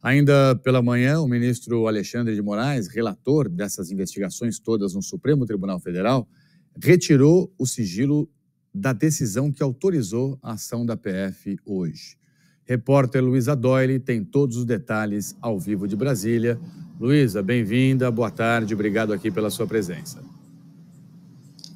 Ainda pela manhã, o ministro Alexandre de Moraes, relator dessas investigações todas no Supremo Tribunal Federal, retirou o sigilo da decisão que autorizou a ação da PF hoje. Repórter Luísa Doyle tem todos os detalhes ao vivo de Brasília. Luísa, bem-vinda, boa tarde, obrigado aqui pela sua presença.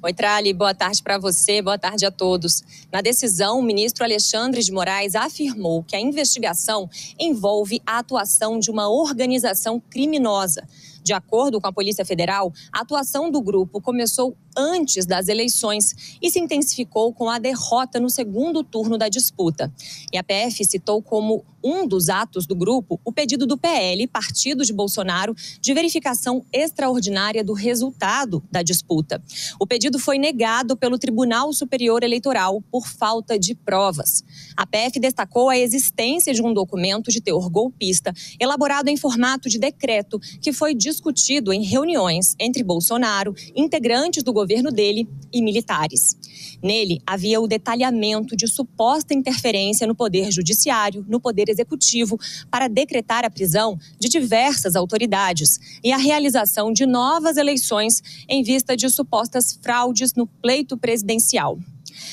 Oi, Trali, boa tarde para você, boa tarde a todos. Na decisão, o ministro Alexandre de Moraes afirmou que a investigação envolve a atuação de uma organização criminosa. De acordo com a Polícia Federal, a atuação do grupo começou antes das eleições e se intensificou com a derrota no segundo turno da disputa. E a PF citou como um dos atos do grupo o pedido do PL, partido de Bolsonaro, de verificação extraordinária do resultado da disputa. O pedido foi negado pelo Tribunal Superior Eleitoral por falta de provas. A PF destacou a existência de um documento de teor golpista, elaborado em formato de decreto, que foi discutido em reuniões entre Bolsonaro, integrantes do governo dele e militares. Nele, havia o detalhamento de suposta interferência no Poder Judiciário, no Poder Executivo, para decretar a prisão de diversas autoridades e a realização de novas eleições em vista de supostas fraudes no pleito presidencial.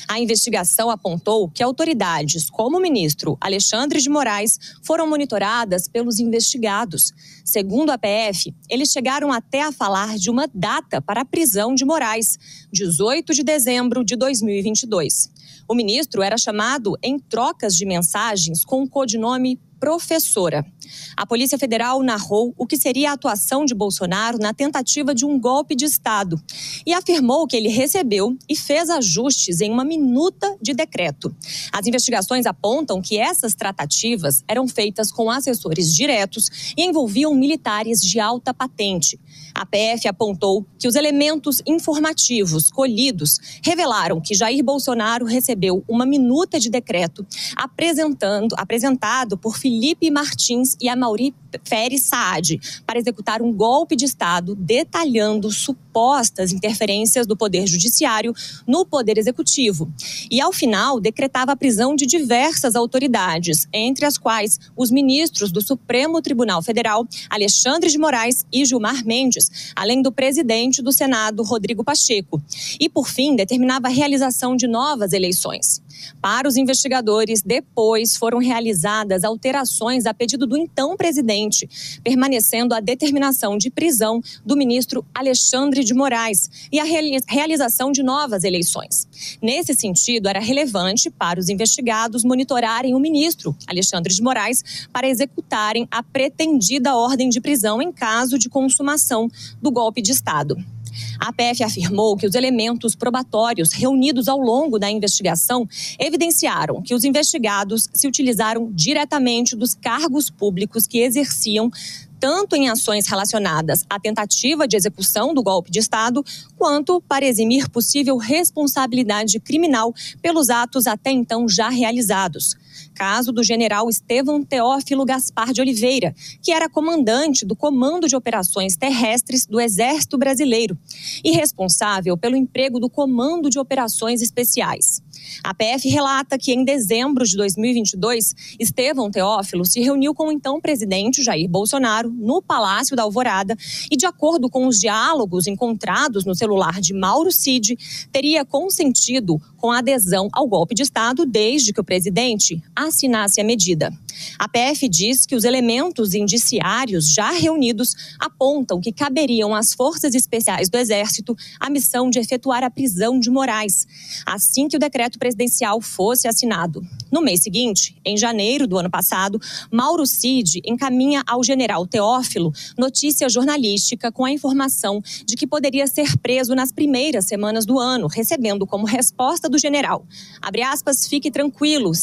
A investigação apontou que autoridades, como o ministro Alexandre de Moraes, foram monitoradas pelos investigados. Segundo a PF, eles chegaram até a falar de uma data para a prisão de Moraes, 18 de dezembro de 2022. O ministro era chamado em trocas de mensagens com o codinome Professora. A Polícia Federal narrou o que seria a atuação de Bolsonaro na tentativa de um golpe de Estado e afirmou que ele recebeu e fez ajustes em uma minuta de decreto. As investigações apontam que essas tratativas eram feitas com assessores diretos e envolviam militares de alta patente. A PF apontou que os elementos informativos revelaram que Jair Bolsonaro recebeu uma minuta de decreto apresentado por Felipe Martins e Amaury Feres Saad para executar um golpe de Estado detalhando supostas interferências do Poder Judiciário no Poder Executivo. E, ao final, decretava a prisão de diversas autoridades, entre as quais os ministros do Supremo Tribunal Federal, Alexandre de Moraes e Gilmar Mendes, além do presidente do Senado, Rodrigo Pacheco. E, por fim, determinava a realização de novas eleições. Para os investigadores, depois foram realizadas alterações a pedido do então presidente, permanecendo a determinação de prisão do ministro Alexandre de Moraes e a realização de novas eleições. Nesse sentido, era relevante para os investigados monitorarem o ministro Alexandre de Moraes para executarem a pretendida ordem de prisão em caso de consumação do golpe de Estado. A PF afirmou que os elementos probatórios reunidos ao longo da investigação evidenciaram que os investigados se utilizaram diretamente dos cargos públicos que exerciam tanto em ações relacionadas à tentativa de execução do golpe de Estado, quanto para eximir possível responsabilidade criminal pelos atos até então já realizados. Caso do general Estevão Teófilo Gaspar de Oliveira, que era comandante do Comando de Operações Terrestres do Exército Brasileiro e responsável pelo emprego do Comando de Operações Especiais. A PF relata que em dezembro de 2022, Estevão Teófilo se reuniu com o então presidente Jair Bolsonaro no Palácio da Alvorada e, de acordo com os diálogos encontrados no celular de Mauro Cid, teria consentido com a adesão ao golpe de Estado desde que o presidente assinasse a medida. A PF diz que os elementos indiciários já reunidos apontam que caberiam às forças especiais do Exército a missão de efetuar a prisão de Moraes, assim que o decreto presidencial fosse assinado. No mês seguinte, em janeiro do ano passado, Mauro Cid encaminha ao general Teófilo notícia jornalística com a informação de que poderia ser preso nas primeiras semanas do ano, recebendo como resposta do general, abre aspas, fique tranquilo,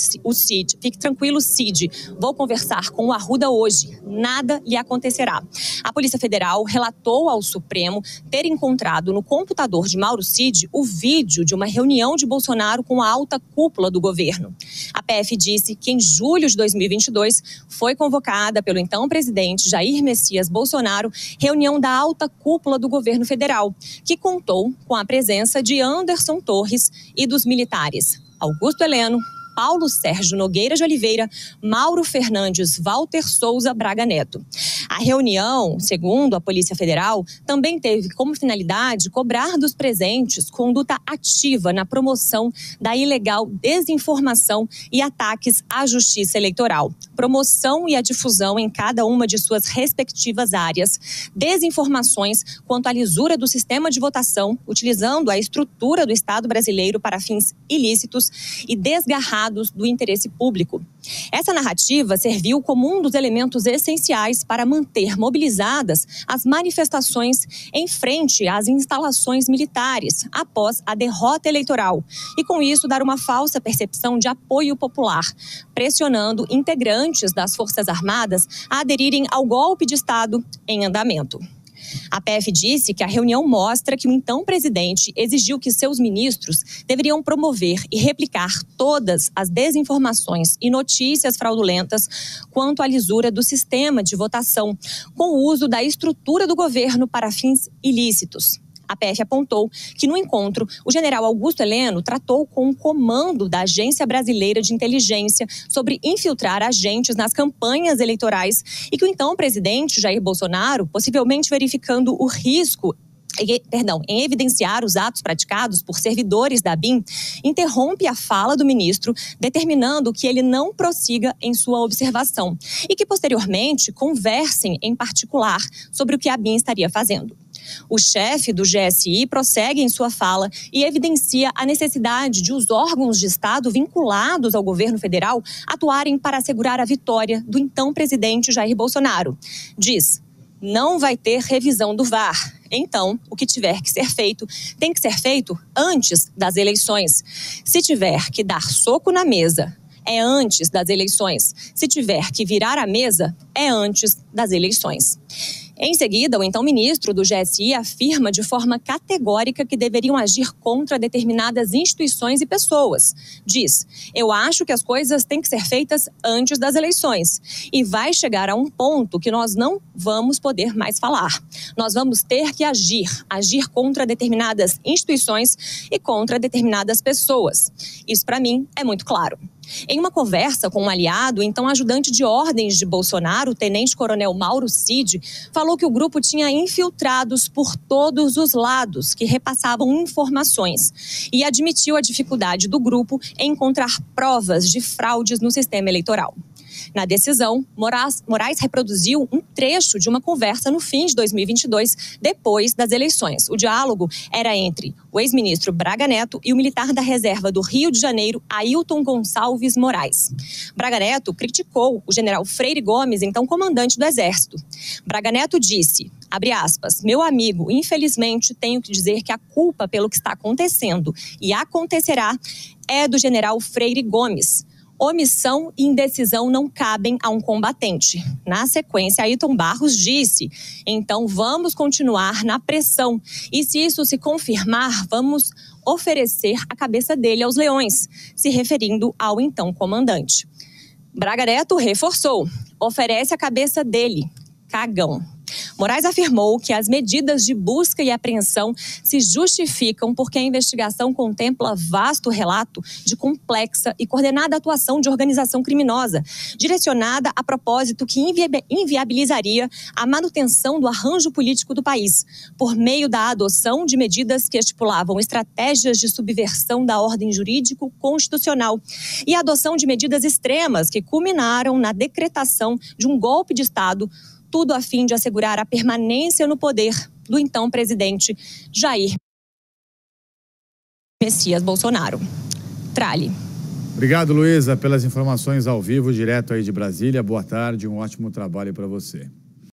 Cid, vou conversar com o Arruda hoje, nada lhe acontecerá. A Polícia Federal relatou ao Supremo ter encontrado no computador de Mauro Cid o vídeo de uma reunião de Bolsonaro com a alta cúpula do governo. A PF disse que em julho de 2022 foi convocada pelo então presidente Jair Messias Bolsonaro reunião da alta cúpula do governo federal, que contou com a presença de Anderson Torres e dos militares Augusto Heleno, Paulo Sérgio Nogueira de Oliveira, Mauro Fernandes Walter Souza Braga Neto. A reunião, segundo a Polícia Federal, também teve como finalidade cobrar dos presentes conduta ativa na promoção da ilegal desinformação e ataques à justiça eleitoral, promoção e a difusão em cada uma de suas respectivas áreas, desinformações quanto à lisura do sistema de votação, utilizando a estrutura do Estado brasileiro para fins ilícitos e desgarrados do interesse público. Essa narrativa serviu como um dos elementos essenciais para manter mobilizadas as manifestações em frente às instalações militares após a derrota eleitoral e, com isso, dar uma falsa percepção de apoio popular, pressionando integrantes das Forças Armadas a aderirem ao golpe de Estado em andamento. A PF disse que a reunião mostra que o então presidente exigiu que seus ministros deveriam promover e replicar todas as desinformações e notícias fraudulentas quanto à lisura do sistema de votação, com o uso da estrutura do governo para fins ilícitos. A PF apontou que, no encontro, o general Augusto Heleno tratou com o comando da Agência Brasileira de Inteligência sobre infiltrar agentes nas campanhas eleitorais e que o então presidente Jair Bolsonaro, possivelmente verificando o risco em evidenciar os atos praticados por servidores da ABIN, interrompe a fala do ministro, determinando que ele não prossiga em sua observação e que, posteriormente, conversem em particular sobre o que a ABIN estaria fazendo. O chefe do GSI prossegue em sua fala e evidencia a necessidade de os órgãos de Estado vinculados ao governo federal atuarem para assegurar a vitória do então presidente Jair Bolsonaro. Diz: não vai ter revisão do VAR. Então, o que tiver que ser feito, tem que ser feito antes das eleições. Se tiver que dar soco na mesa, é antes das eleições. Se tiver que virar a mesa, é antes das eleições. Em seguida, o então ministro do GSI afirma de forma categórica que deveriam agir contra determinadas instituições e pessoas. Diz: eu acho que as coisas têm que ser feitas antes das eleições. E vai chegar a um ponto que nós não vamos poder mais falar. Nós vamos ter que agir contra determinadas instituições e contra determinadas pessoas. Isso, para mim, é muito claro. Em uma conversa com um aliado, então ajudante de ordens de Bolsonaro, o tenente-coronel Mauro Cid, falou que o grupo tinha infiltrados por todos os lados que repassavam informações e admitiu a dificuldade do grupo em encontrar provas de fraudes no sistema eleitoral. Na decisão, Moraes reproduziu um trecho de uma conversa no fim de 2022, depois das eleições. O diálogo era entre o ex-ministro Braga Neto e o militar da reserva do Rio de Janeiro, Ailton Gonçalves Moraes. Braga Neto criticou o general Freire Gomes, então comandante do Exército. Braga Neto disse, abre aspas, meu amigo, infelizmente tenho que dizer que a culpa pelo que está acontecendo e acontecerá é do general Freire Gomes. Omissão e indecisão não cabem a um combatente. Na sequência, Ailton Barros disse, então vamos continuar na pressão e se isso se confirmar, vamos oferecer a cabeça dele aos leões, se referindo ao então comandante. Braga Neto reforçou, oferece a cabeça dele, cagão. Moraes afirmou que as medidas de busca e apreensão se justificam porque a investigação contempla vasto relato de complexa e coordenada atuação de organização criminosa, direcionada a propósito que inviabilizaria a manutenção do arranjo político do país, por meio da adoção de medidas que estipulavam estratégias de subversão da ordem jurídico-constitucional e a adoção de medidas extremas que culminaram na decretação de um golpe de Estado, tudo a fim de assegurar a permanência no poder do então presidente Jair Messias Bolsonaro. Trali. Obrigado, Luísa, pelas informações ao vivo, direto aí de Brasília. Boa tarde, um ótimo trabalho para você.